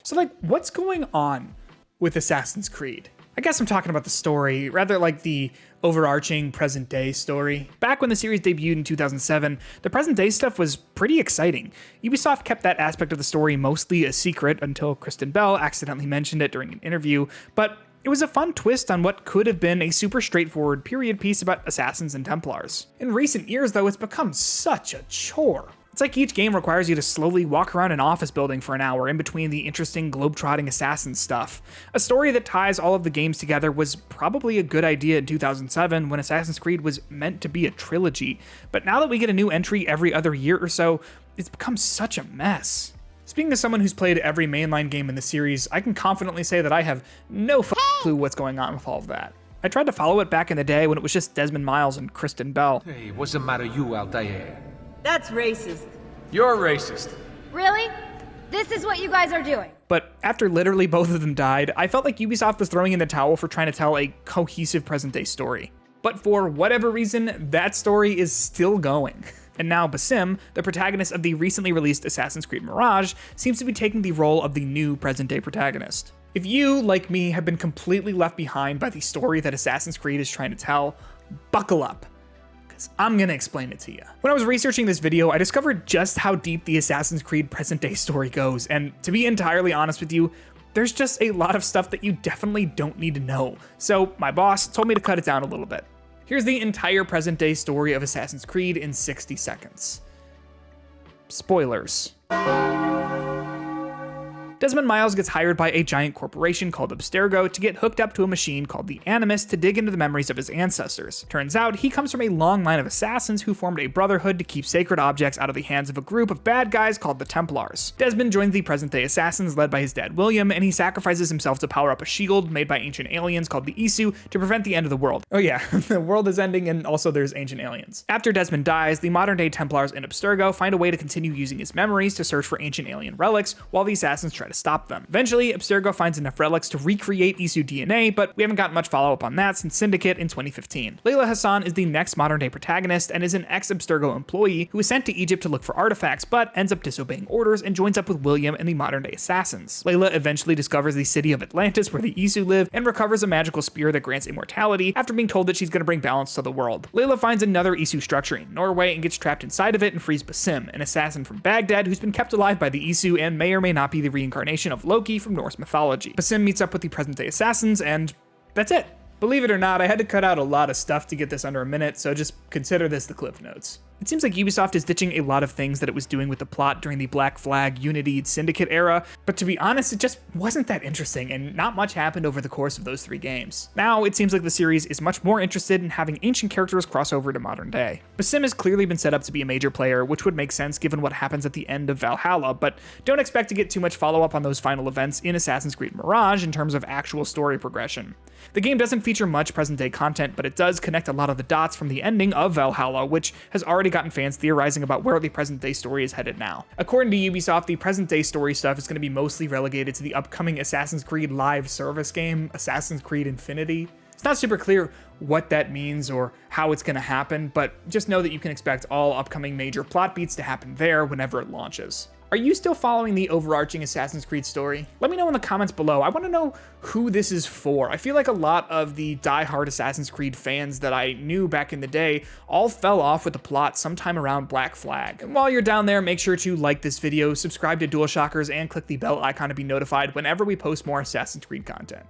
So like, what's going on with Assassin's Creed? I guess I'm talking about the story, rather like the overarching present day story. Back when the series debuted in 2007, the present day stuff was pretty exciting. Ubisoft kept that aspect of the story mostly a secret until Kristen Bell accidentally mentioned it during an interview, but it was a fun twist on what could have been a super straightforward period piece about assassins and Templars. In recent years though, it's become such a chore. It's like each game requires you to slowly walk around an office building for an hour in between the interesting globetrotting assassin stuff. A story that ties all of the games together was probably a good idea in 2007 when Assassin's Creed was meant to be a trilogy, but now that we get a new entry every other year or so, it's become such a mess. Speaking as someone who's played every mainline game in the series, I can confidently say that I have no clue what's going on with all of that. I tried to follow it back in the day when it was just Desmond Miles and Kristen Bell. Hey, what's the matter you out there? That's racist. You're racist. Really? This is what you guys are doing? But after literally both of them died, I felt like Ubisoft was throwing in the towel for trying to tell a cohesive present day story. But for whatever reason, that story is still going. And now Basim, the protagonist of the recently released Assassin's Creed Mirage, seems to be taking the role of the new present day protagonist. If you, like me, have been completely left behind by the story that Assassin's Creed is trying to tell, buckle up. I'm gonna explain it to you. When I was researching this video, I discovered just how deep the Assassin's Creed present day story goes, and to be entirely honest with you, there's just a lot of stuff that you definitely don't need to know. So my boss told me to cut it down a little bit. Here's the entire present day story of Assassin's Creed in 60 seconds. Spoilers. Desmond Miles gets hired by a giant corporation called Abstergo to get hooked up to a machine called the Animus to dig into the memories of his ancestors. Turns out, he comes from a long line of assassins who formed a brotherhood to keep sacred objects out of the hands of a group of bad guys called the Templars. Desmond joins the present-day assassins led by his dad William, and he sacrifices himself to power up a shield made by ancient aliens called the Isu to prevent the end of the world. Oh yeah, the world is ending and also there's ancient aliens. After Desmond dies, the modern-day Templars in Abstergo find a way to continue using his memories to search for ancient alien relics, while the assassins try to stop them. Eventually, Abstergo finds enough relics to recreate Isu DNA, but we haven't gotten much follow-up on that since Syndicate in 2015. Layla Hassan is the next modern-day protagonist and is an ex-Abstergo employee who is sent to Egypt to look for artifacts, but ends up disobeying orders and joins up with William and the modern-day assassins. Layla eventually discovers the city of Atlantis where the Isu live and recovers a magical spear that grants immortality after being told that she's going to bring balance to the world. Layla finds another Isu structure in Norway and gets trapped inside of it and frees Basim, an assassin from Baghdad who's been kept alive by the Isu and may or may not be the reincarnation of Loki from Norse mythology. Basim meets up with the present-day assassins, and that's it. Believe it or not, I had to cut out a lot of stuff to get this under a minute, so just consider this the Cliff Notes. It seems like Ubisoft is ditching a lot of things that it was doing with the plot during the Black Flag, Unity, Syndicate era, but to be honest, it just wasn't that interesting, and not much happened over the course of those 3 games. Now, it seems like the series is much more interested in having ancient characters cross over to modern day. Basim has clearly been set up to be a major player, which would make sense given what happens at the end of Valhalla, but don't expect to get too much follow-up on those final events in Assassin's Creed Mirage in terms of actual story progression. The game doesn't feature much present-day content, but it does connect a lot of the dots from the ending of Valhalla, which has already gotten fans theorizing about where the present-day story is headed now. According to Ubisoft, the present-day story stuff is going to be mostly relegated to the upcoming Assassin's Creed live service game, Assassin's Creed Infinity. It's not super clear what that means or how it's going to happen, but just know that you can expect all upcoming major plot beats to happen there whenever it launches. Are you still following the overarching Assassin's Creed story? Let me know in the comments below. I want to know who this is for. I feel like a lot of the die-hard Assassin's Creed fans that I knew back in the day all fell off with the plot sometime around Black Flag. And while you're down there, make sure to like this video, subscribe to DualShockers, and click the bell icon to be notified whenever we post more Assassin's Creed content.